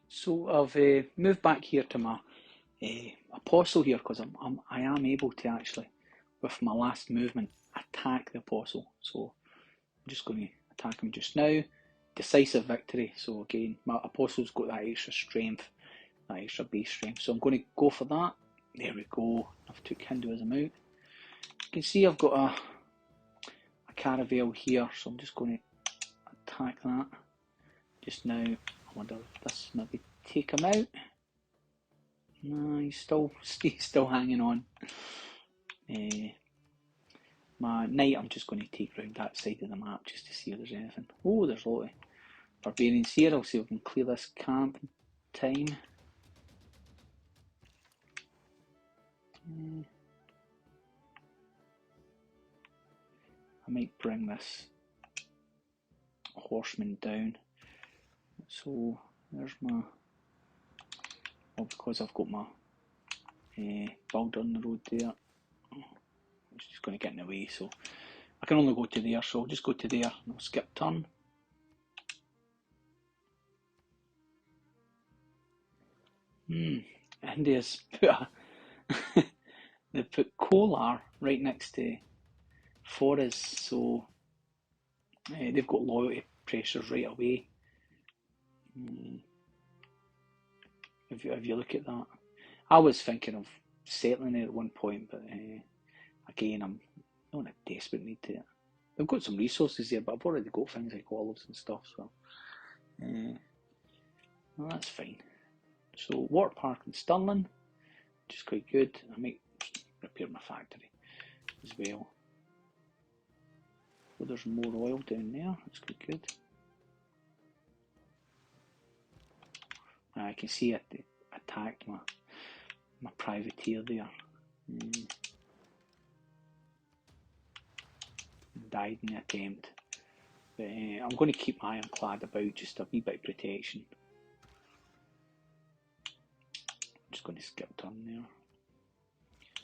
So I've moved back here to my apostle here because I am able to actually, with my last movement, attack the apostle. So I'm just going to attack him just now. Decisive victory. So again, my apostle's got that extra strength, that extra base strength. So I'm going to go for that. There we go. I've took Hinduism out. You can see I've got a caravel here, so I'm just going to attack that just now. I wonder if this maybe take him out. No, he's still hanging on. My knight I'm just going to take round that side of the map just to see if there's anything. Oh, there's a lot of barbarians here. I'll see if we can clear this camp in time. I might bring this horseman down. So there's my, well, because I've got my builder on the road there, it's just going to get in the way, so I can only go to there, so I'll just go to there and I'll skip turn. India's put they put Kolar right next to Forest, so they've got loyalty pressures right away. If you look at that, I was thinking of settling there at one point, but again, I'm not in a desperate need to. They've got some resources there, but I've already got things like olives and stuff, so well, that's fine. So water park in Stirling, which is quite good. I might repair my factory as well. So there's more oil down there, that's quite good. I can see it attacked my privateer there. Died in the attempt. But I'm going to keep my ironclad about, just a wee bit of protection. I'm just going to skip turn there.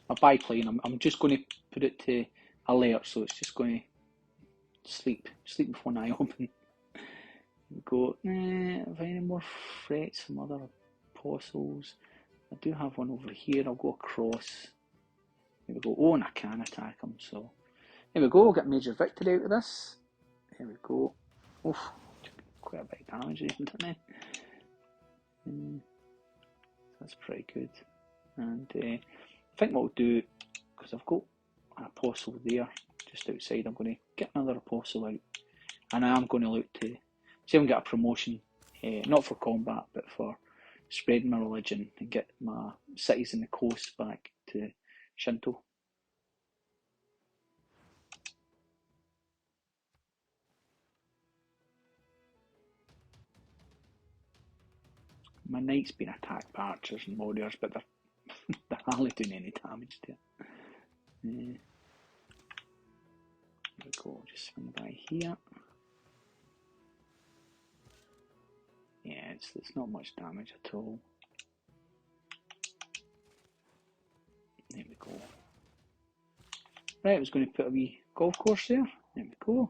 My biplane, I'm just going to put it to alert, so it's just going to sleep with one eye open. Go, have any more threats from other apostles? I do have one over here. I'll go across. There we go. Oh, and I can attack him, so there we go. We'll get major victory out of this. There we go. Oof, quite a bit of damage there, didn't I? That's pretty good. And I think what we'll do, because I've got an apostle there just outside, I'm going to get another apostle out, and I am going to look to see if I can get a promotion, not for combat but for spreading my religion and get my cities in the coast back to Shinto. My knight's been attacked by archers and warriors, but they're hardly doing any damage to it. There we go, just swing by here. Yeah, it's not much damage at all. There we go. Right, I was going to put a wee golf course there. There we go.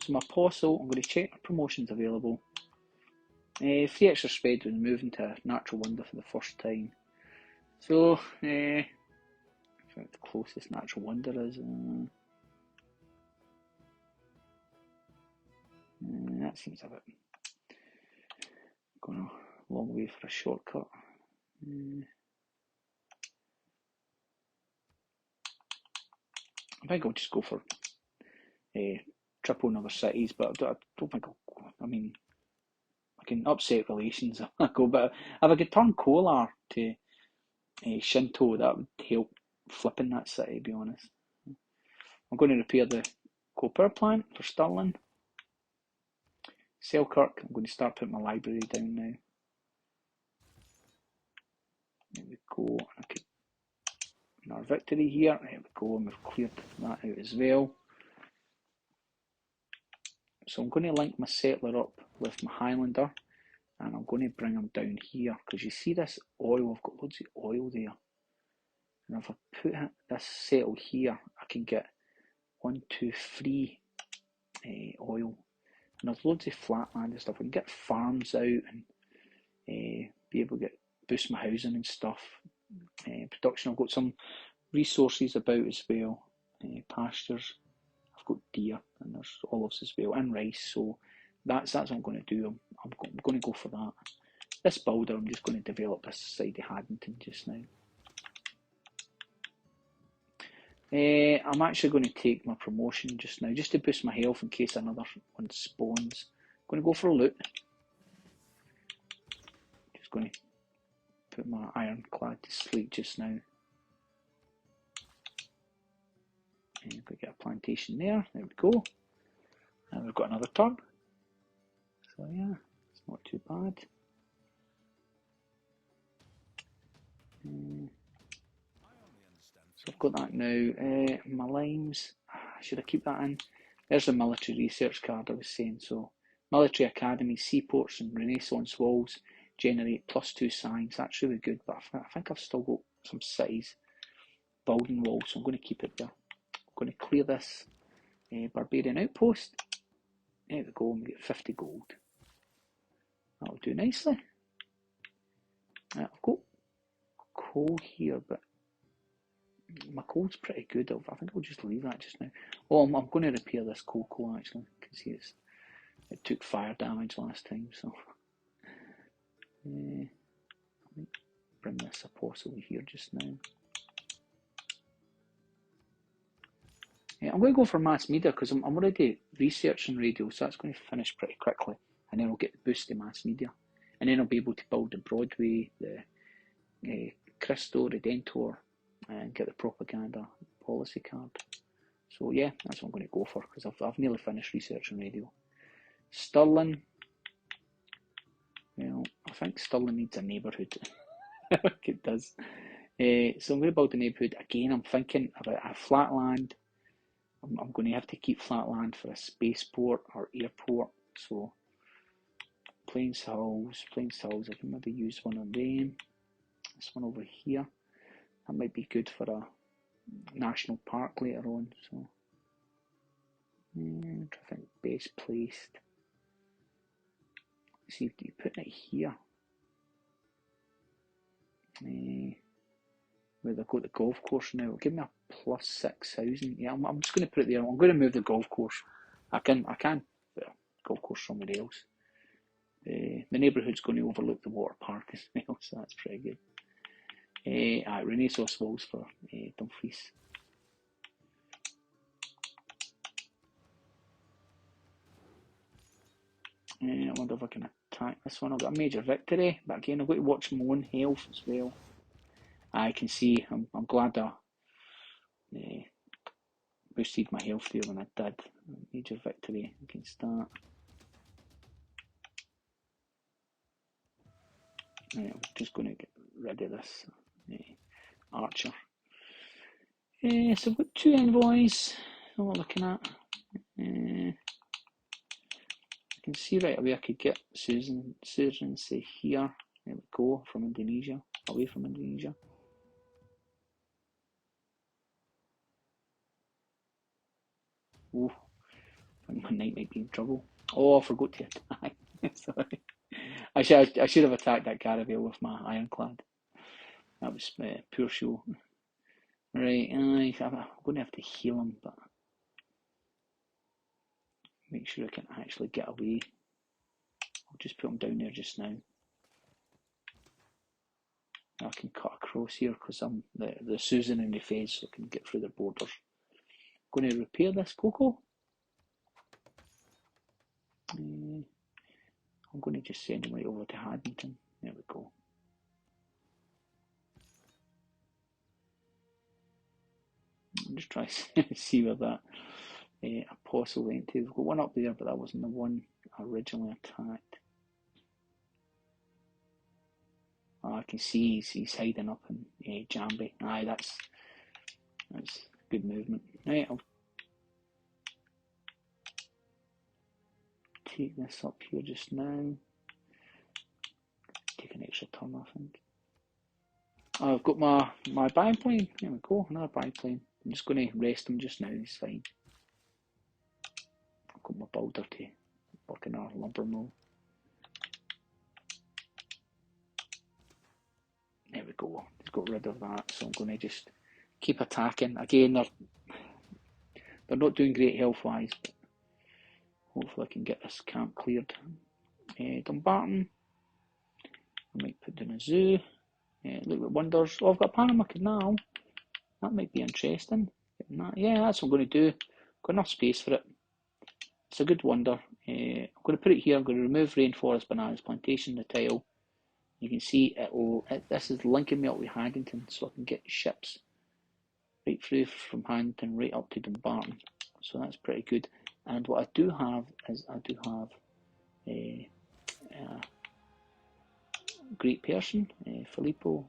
So my apostle, I'm going to check my promotions available. 3 extra spread when moving to a natural wonder for the first time. So, I think the closest natural wonder is. That seems a bit going a long way for a shortcut. I think I'll just go for triple number cities, but I don't think I mean, I can upset relations if I go, but if I could turn Kolar to Shinto, that would help flipping that city, to be honest. I'm going to repair the coal power plant for Stirling. Selkirk, I'm going to start putting my library down now. There we go. I could, our victory here. There we go, and we've cleared that out as well. So I'm going to link my settler up with my Highlander, and I'm going to bring him down here, because you see this oil, I've got loads of oil there. And if I put this settle here, I can get 1, 2, 3 oil. And there's loads of flat land and stuff. I can get farms out and be able to boost my housing and stuff. Production, I've got some resources about as well. Pastures, I've got deer, and there's olives as well, and rice. So that's what I'm going to do. I'm going to go for that. This builder, I'm just going to develop this side of Haddington just now. I'm actually going to take my promotion just now, just to boost my health in case another one spawns. I'm going to go for a loot. Just going to put my ironclad to sleep just now. And we get a plantation there. There we go. And we've got another turn. So yeah, it's not too bad. So I've got that now. My limes, should I keep that in? There's the military research card I was saying. So military academies, seaports and renaissance walls generate +2 science. That's really good, but I think I've still got some cities building walls, so I'm going to keep it there. I'm going to clear this barbarian outpost. There we go, and we get 50 gold. That'll do nicely. I've got coal here, but my coal's pretty good. I think I'll just leave that just now. Oh, I'm going to repair this coal actually. You can see it took fire damage last time, so let me bring this apostle here just now. I'm going to go for mass media because I'm already researching radio, so that's going to finish pretty quickly, and then I'll get the boost in mass media, and then I'll be able to build the Broadway, the Cristo Redentor, and get the propaganda policy card. So yeah, that's what I'm going to go for because I've nearly finished researching radio. Stirling, well, I think Stirling needs a neighbourhood. It does. So I'm going to build a neighbourhood again. I'm thinking about a flat land. I'm going to have to keep flat land for a spaceport or airport. So Plains Hills, I can maybe use one of them. This one over here, that might be good for a national park later on. So I think best placed. Let's see if you put it here. Where they've got the golf course now, it'll give me a +6,000. Yeah, I'm just going to put it there. I'm going to move the golf course. I can put a golf course somewhere else. The neighbourhood's going to overlook the water park as well, so that's pretty good. Renaissance walls for Dumfries. I wonder if I can attack this one. I've got a major victory, but again I've got to watch my own health as well. I can see, I'm glad I boosted my health there when I did. Major victory against that. Right, I'm just going to get rid of this archer. So I've got 2 envoys that we're looking at. I can see right away I could get Susan say here. There we go, from Indonesia, away from Indonesia. Oh, I think my knight might be in trouble. Oh, I forgot to attack. Sorry. I should have attacked that caravel with my ironclad. That was poor show. Right, I'm going to have to heal him, but make sure I can actually get away. I'll just put him down there just now. I can cut across here because I'm the Susan and the Fez, so I can get through their borders. I'm going to repair this cocoa. I'm going to just send him right over to Haddington. There we go. I'm just trying to see where that apostle went to. We've got one up there, but that wasn't the one I originally attacked. I can see he's hiding up in Jambi. Aye, that's good movement. Right, I'll take this up here just now. Take an extra turn, I think. Oh, I've got my biplane. There we go, another biplane. I'm just going to rest him just now, he's fine. I've got my builder to working our lumber mill. There we go. He's got rid of that, so I'm going to just keep attacking. Again, they're not doing great health-wise, but hopefully I can get this camp cleared. Dumbarton. I might put down a zoo. Look at wonders. Oh, I've got a Panama Canal. That might be interesting. Yeah, that's what I'm going to do. Got enough space for it. It's a good wonder. I'm going to put it here. I'm going to remove Rainforest Bananas Plantation, the tile. You can see this is linking me up with Haddington, so I can get ships right through from Haddington right up to Dumbarton. So that's pretty good. And what I do have is a great person, Filippo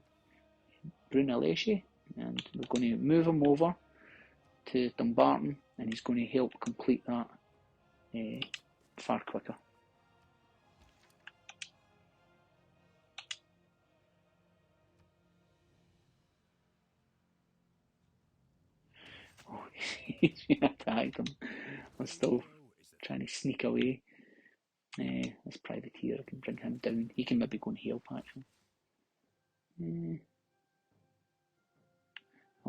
Brunelleschi, and we're going to move him over to Dumbarton, and he's going to help complete that far quicker. Oh, he's attacked him. I'm still trying to sneak away. This privateer, I can bring him down. He can maybe go and help actually. I'm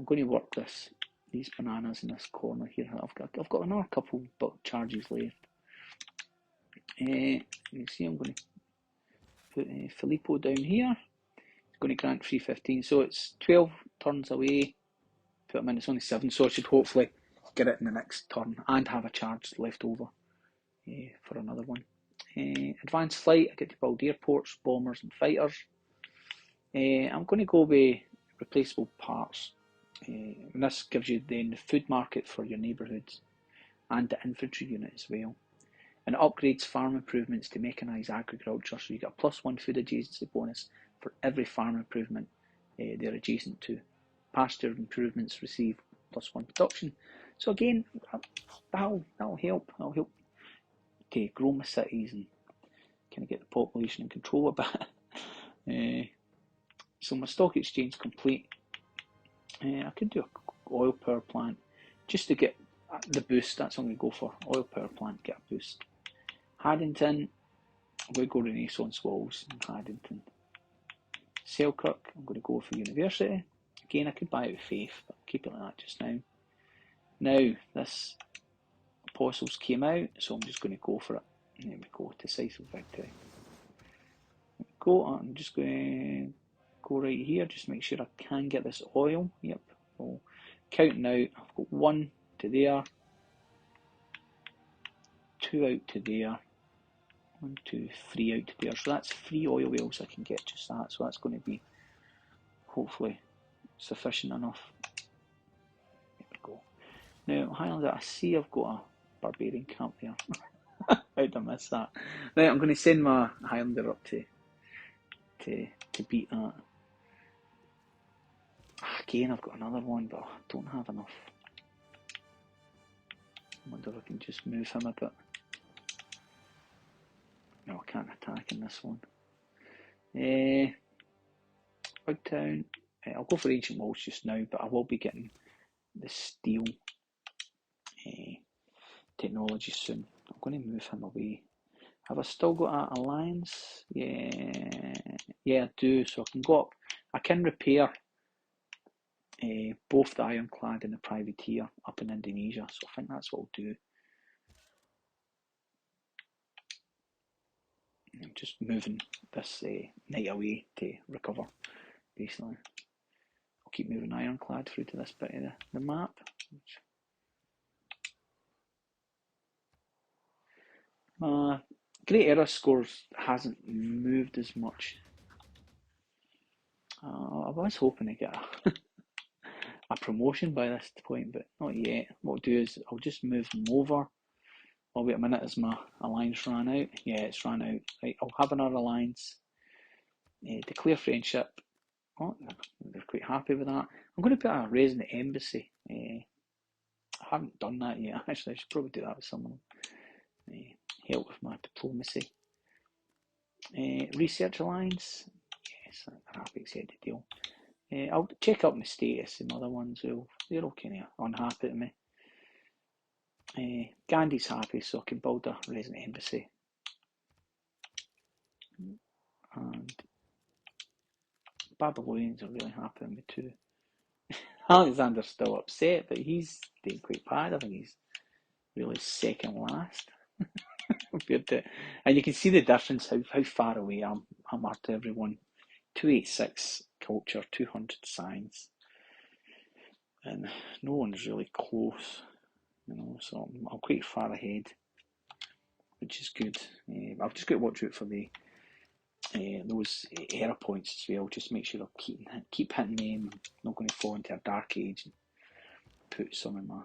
going to work these bananas in this corner here. I've got another couple charges left. You see, I'm going to put Filippo down here. He's going to grant 315, so it's 12 turns away. Put him in. It's only 7, so I should hopefully get it in the next turn and have a charge left over for another one. Advanced flight. I get to build airports, bombers, and fighters. I'm going to go with replaceable parts. And this gives you then the food market for your neighbourhoods and the infantry unit as well. And it upgrades farm improvements to mechanise agriculture, so you get a +1 food adjacency bonus for every farm improvement they're adjacent to. Pasture improvements receive +1 production. So again, that'll help. That'll help to grow my cities and kind of get the population in control a bit. So my stock exchange complete. I could do an oil power plant just to get the boost. That's what I'm going to go for. Oil power plant, get a boost. Haddington, I'm going to go Renaissance Walls in Haddington. Selkirk, I'm going to go for University. Again, I could buy it with Faith, but I'll keep it like that just now. Now, this Apostles came out, so I'm just going to go for it. There we go, decisive victory. I'm just going to go right here, just make sure I can get this oil. Yep, so counting out, I've got 1 to there, 2 out to there, 1, 2, 3 out to there. So that's 3 oil wells I can get just that. So that's going to be hopefully sufficient enough. There we go. Now, Highlander, I see I've got a barbarian camp there. How did I miss that? Right, I'm going to send my Highlander up to beat that. Again, I've got another one, but I don't have enough. I wonder if I can just move him a bit. No, I can't attack in this one. Big Town. I'll go for Ancient Walls just now, but I will be getting the steel technology soon. I'm going to move him away. Have I still got an alliance? Yeah, I do. So I can go up. I can repair both the Ironclad and the Privateer up in Indonesia. So I think that's what I'll do. I'm just moving this knight away to recover, basically. I'll keep moving Ironclad through to this bit of the map. Great Era scores hasn't moved as much. I was hoping to get a promotion by this point, but not yet. What I'll do is I'll just move them over. Oh, wait a minute, has my alliance ran out? Yeah, it's ran out. Right, I'll have another alliance. Declare friendship. Oh, they're quite happy with that. I'm going to put a resident embassy. I haven't done that yet, actually. I should probably do that with someone. Help with my diplomacy. Research alliance. Yes, I'm happy to accept the deal. I'll check up my status and other ones. They're all kind of unhappy to me. Gandhi's happy, so I can build a resident embassy. And Babylonians are really happy with me too. Alexander's still upset, but he's doing quite bad. I think he's really second last compared to, and you can see the difference how far away I'm to everyone. 286 culture, 200 science, and no one's really close, so I'm quite far ahead, which is good. I've just got to watch out for those error points as well. Just make sure I keep hitting them. I'm not going to fall into a dark age and put some of my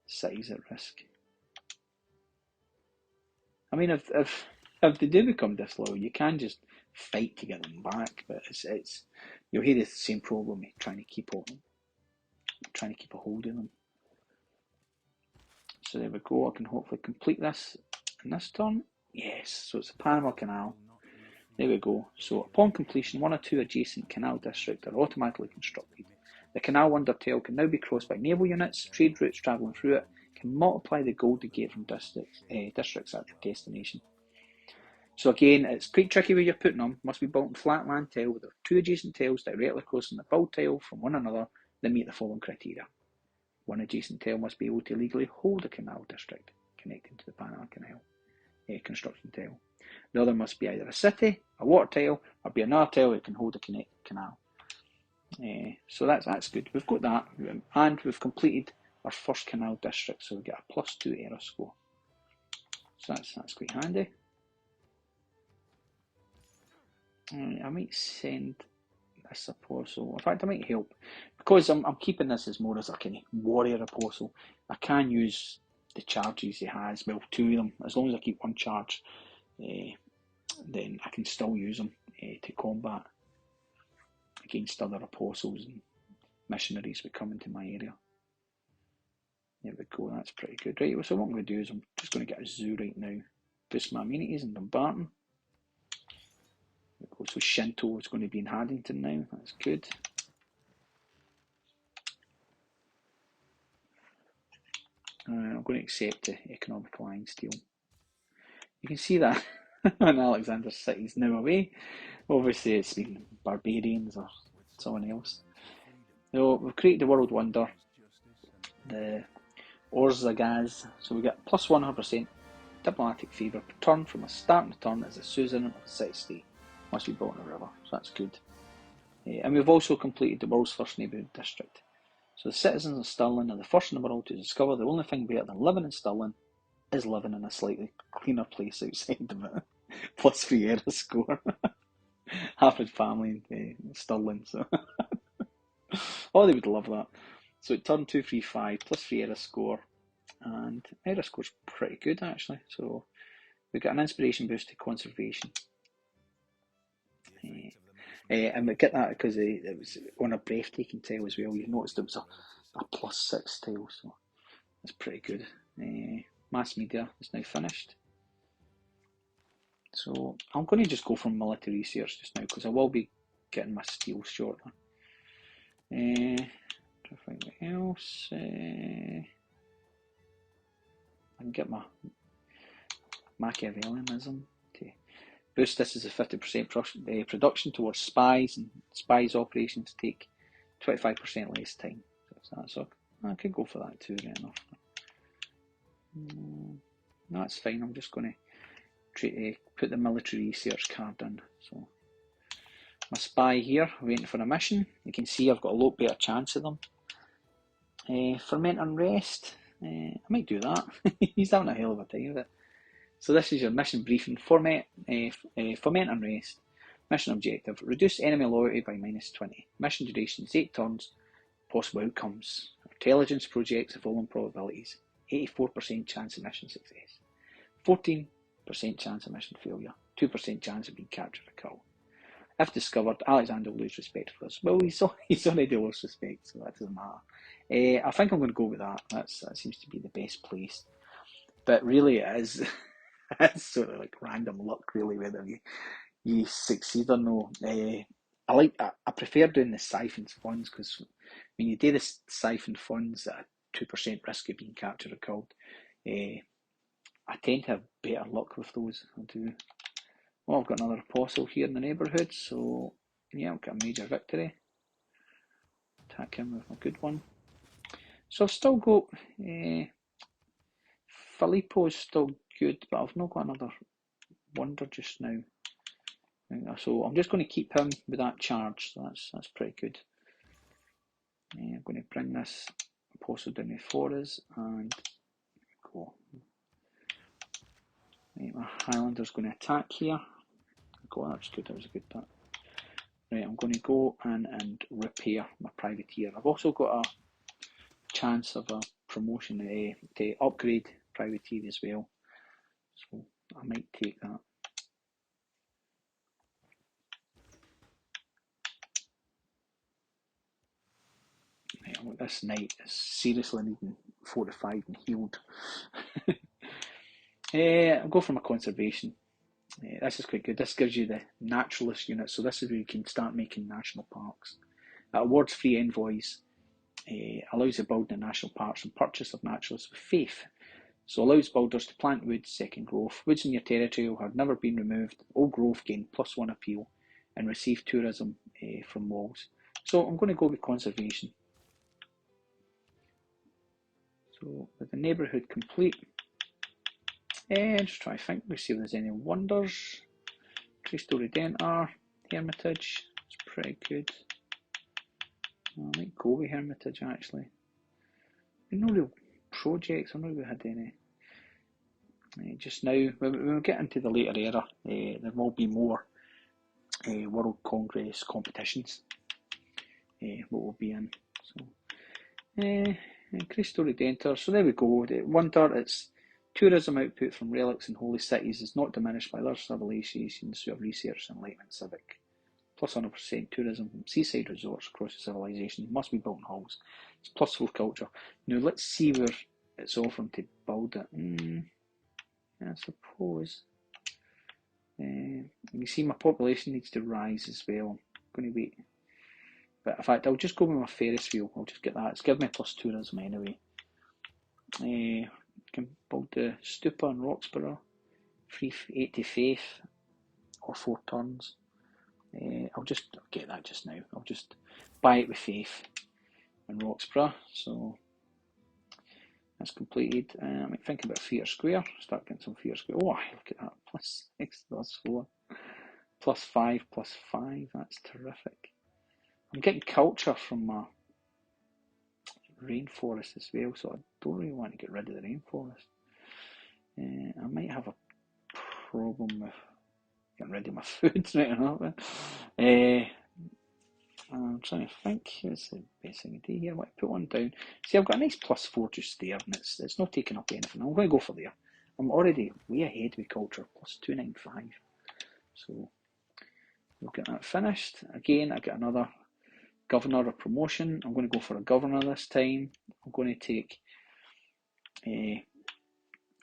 cities at risk. I mean, if they do become disloyal, you can just fight to get them back, but it's you'll hear the same problem with trying to keep a hold of them. So there we go. I can hopefully complete this in this turn. Yes, so it's the Panama Canal. There we go. So upon completion, 1 or 2 adjacent canal districts are automatically constructed. The canal undertale can now be crossed by naval units. Trade routes travelling through it can multiply the gold they get from districts at their destination. So again, it's quite tricky where you're putting them. Must be built in flat land tile with 2 adjacent tiles directly crossing the build tile from one another that meet the following criteria. 1 adjacent tile must be able to legally hold a canal district connecting to the Panama Canal construction tile. The other must be either a city, a water tile, or be another tile that can hold a connected canal. So that's good. We've got that, and we've completed our first canal district, so we get a +2 error score. So that's quite handy. I might send this apostle. In fact, I might help because I'm keeping this as more as a kind of warrior apostle. I can use the charges he has. Well, 2 of them. As long as I keep 1 charge, then I can still use them to combat against other apostles and missionaries that come into my area. There we go. That's pretty good. Right. So what I'm going to do is I'm just going to get a zoo right now. Boost my amenities in Dumbarton. So Shinto is going to be in Haddington now. That's good. I'm going to accept the economic alliance deal. You can see that and Alexander's city's now away. Obviously it's been barbarians or someone else. So we've created the world wonder, the Orzagaz. So we get plus 100% diplomatic favour per turn from a starting turn as a suzerain of a city-state. Must be built on a river, so that's good. And we've also completed the world's first neighbourhood district. So the citizens of Stirling are the first in the world to discover the only thing better than living in Stirling is living in a slightly cleaner place outside of it. Plus 3 error score. Average family in Stirling, so oh, they would love that. So it turned 235 plus 3 error score, and error score's pretty good actually. So we got an inspiration boost to conservation. And we get that because it was on a breathtaking tile as well. You noticed it was a +6 tile, so that's pretty good. Mass media is now finished. So I'm going to just go for military research just now because I will be getting my steel shortly. Anything else? I can get my Machiavellianism to boost this as a 50% production towards spies, and spies operations take 25% less time. So I could go for that too, right enough. No, that's fine. I'm just going to put the military research card in. So my spy here, waiting for a mission. You can see I've got a lot better chance of them. Ferment and rest. I might do that. He's having a hell of a time with it. So this is your mission briefing. Ferment and rest. Mission objective: reduce enemy loyalty by -20. Mission duration is 8 turns. Possible outcomes: intelligence projects the following probabilities: 84% chance of mission success, 14% chance of mission failure, 2% chance of being captured or killed. If discovered, Alexander will lose respect for us. Well, he's already lost respect, so that doesn't matter. I think I'm going to go with that. That seems to be the best place. But really, it is it's sort of like random luck, really, whether you succeed or no. I prefer doing the siphoned funds because when you do the siphoned funds at a 2% risk of being captured or killed, I tend to have better luck with those. I do. Well, I've got another apostle here in the neighbourhood, so yeah, I've got a major victory. Attack him with a good one. So I've still got Filippo's still good, but I've not got another wonder just now. So I'm just going to keep him with that charge. So that's pretty good. I'm going to bring this apostle down before us and go. Right, my Highlander's going to attack here. Go, that's good. That was a good bit. Right, I'm going to go in and repair my privateer. I've also got a chance of a promotion to upgrade privateer as well, so I might take that. Right, this knight is seriously needing fortified and healed. I'll go for my conservation. This is quite good. This gives you the naturalist unit, so this is where you can start making national parks. It awards free envoys, allows the building of national parks and purchase of naturalists with faith. So allows builders to plant woods, second growth. Woods in your territory have never been removed. Old growth gain +1 appeal and receive tourism from walls. So I'm going to go with conservation. So with the neighbourhood complete, just try to think, we see if there's any wonders. Cristo Redentor, Hermitage, it's pretty good. I might go with Hermitage actually. No real projects, I've not really had any. Just now, when we get into the later era, there will be more World Congress competitions. What we'll be in. So, Cristo Redentor. So there we go. The wonder, it's tourism output from relics and holy cities is not diminished by other civilizations who have researched enlightenment civic. +100% tourism from seaside resorts across the civilization must be built in halls. It's +4 culture. Now let's see where it's offering to build it. I suppose. You see my population needs to rise as well. I'm going to wait. But in fact, I'll just go with my Ferris wheel. I'll just get that. It's given me +tourism anyway. Can build the Stupa in Roxborough. Free 80 faith or 4 turns. I'll just get that just now. I'll just buy it with faith in Roxborough. So that's completed. I might think about theatre square. Start getting some theatre square. Oh, look at that. +6, +4. +5, +5. That's terrific. I'm getting culture from my rainforest as well, so I don't really want to get rid of the rainforest. I might have a problem with getting rid of my food right now. I'm trying to think, what's the best thing to do here? I want to put one down. See, I've got a nice +4 just there, and it's not taking up anything. I'm going to go for there. I'm already way ahead with culture, +295. So we'll get that finished. Again, I get another governor or promotion. I'm going to go for a governor this time. I'm going to take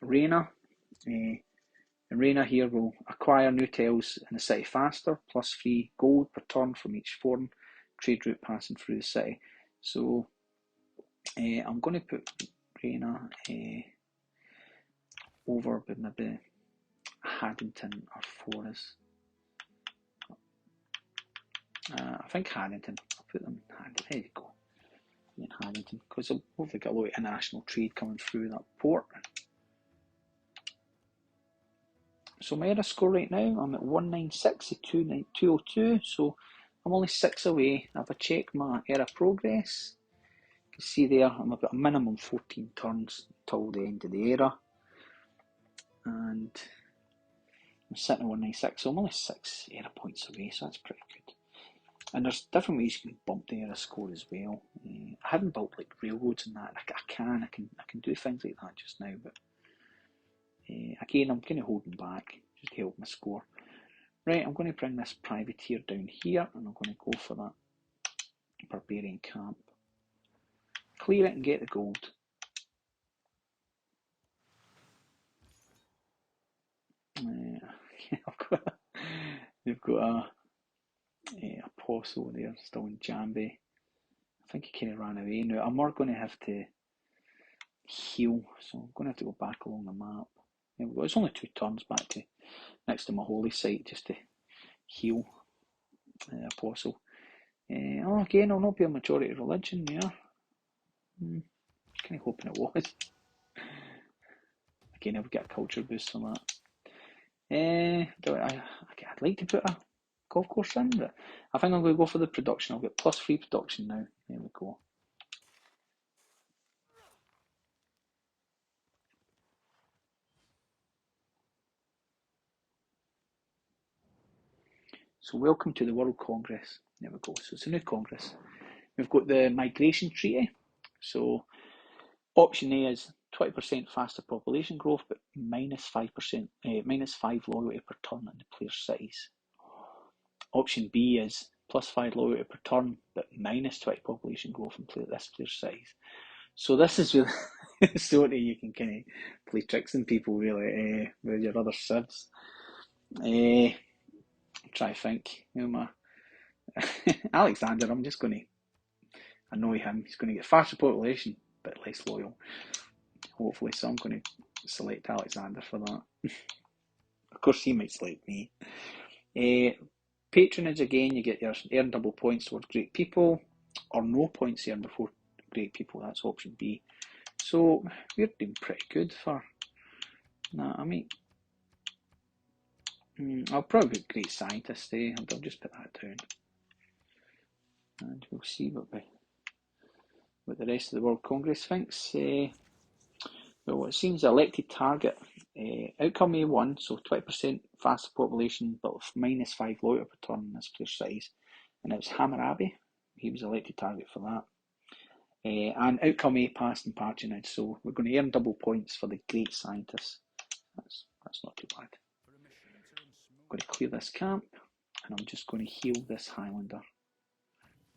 Reina. And Reina here will acquire new tiles in the city faster, +3 gold per turn from each foreign trade route passing through the city. So I'm going to put Reina over with maybe Haddington or Forres. I think Haddington. I'll put them in Haddington. There you go. In Haddington, because they'll hopefully get a lot of international trade coming through that port. So my era score right now, I'm at 196 to 202, so I'm only 6 away. If I check my era progress, you can see there I'm about a minimum 14 turns till the end of the era. And I'm sitting at 196, so I'm only 6 era points away, so that's pretty good. And there's different ways you can bump the era score as well. I haven't built like railroads and that. I can do things like that just now, but again, I'm kind of holding back just to help my score. Right, I'm going to bring this privateer down here, and I'm going to go for that barbarian camp. Clear it and get the gold. They've got a apostle there still in Jambi. I think he kind of ran away. Now I'm not going to have to heal, so I'm going to have to go back along the map. It's only 2 turns back to next to my holy site just to heal Apostle. Again, I'll not be a majority religion there. Kind of hoping it was. Again, I'll get a culture boost from that. I'd like to put a golf course in, but I think I'm going to go for the production. I'll get +3 production now. There we go. So welcome to the World Congress. There we go. So it's a new Congress. We've got the Migration Treaty. So option A is 20% faster population growth, but -5%, -5 loyalty per turn in the player's cities. Option B is +5 loyalty per turn, but -20 population growth in this player's cities. So this is really sort of you can kind of play tricks on people really with your other civs. Try to think. Alexander, I'm just going to annoy him. He's going to get faster population, but less loyal. Hopefully, so I'm going to select Alexander for that. Of course, he might select me. Patronage, again, you get your earn double points towards great people, or no points earned before great people. That's option B. So we're doing pretty good for that. I mean, I'll probably be great scientist. I'll just put that down, and we'll see what the rest of the World Congress thinks. Well, it seems the elected target outcome A1, so 20% faster population, but with -5 loyalty per turn in this player's size, and it was Hammurabi. He was elected target for that. And outcome A passed and patronage, so we're going to earn double points for the great scientists. That's not too bad. I'm going to clear this camp, and I'm just going to heal this Highlander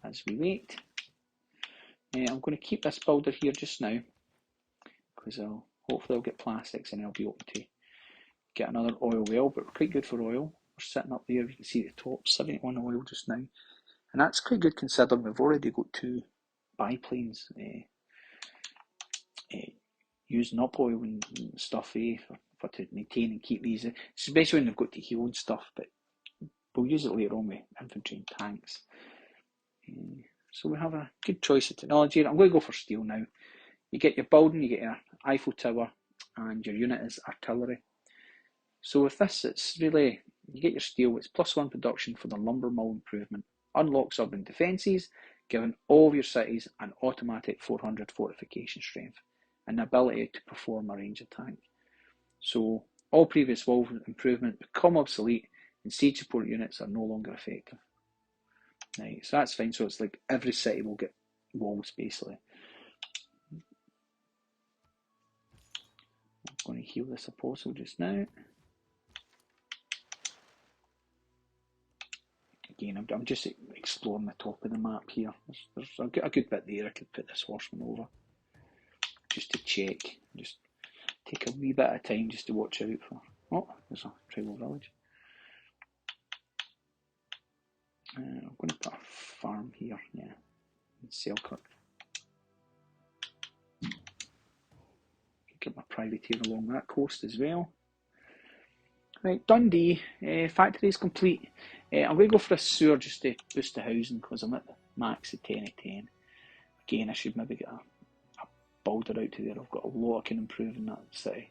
as we wait. I'm going to keep this builder here just now, because hopefully I'll get plastics and I'll be able to get another oil well, but we're quite good for oil. We're sitting up there, you can see the top, 71 oil just now, and that's quite good considering we've already got 2 biplanes using up oil and stuff for to maintain and keep these, especially when they've got to heal and stuff, but we'll use it later on with infantry and tanks. So we have a good choice of technology. I'm going to go for steel now. You get your building, you get your Eiffel Tower, and your unit is artillery. So with this, it's really, you get your steel, it's +1 production for the lumber mill improvement, unlocks urban defences, giving all of your cities an automatic 400 fortification strength, and the ability to perform a range attack. So all previous wall improvement become obsolete, and siege support units are no longer effective. Right, so that's fine. So it's like every city will get walls basically. I'm going to heal this apostle just now. Again, I'm just exploring the top of the map here. There's a good bit there I could put this horseman over, just to check. Just take a wee bit of time just to watch out for. Oh, there's a tribal village. I'm going to put a farm here, yeah, in Selkirk. Get my privateer along that coast as well. Right, Dundee, factory is complete. I'm going to go for a sewer just to boost the housing because I'm at the max of 10 of 10. Again, I should maybe get a boulder out to there. I've got a lot I can improve in that city.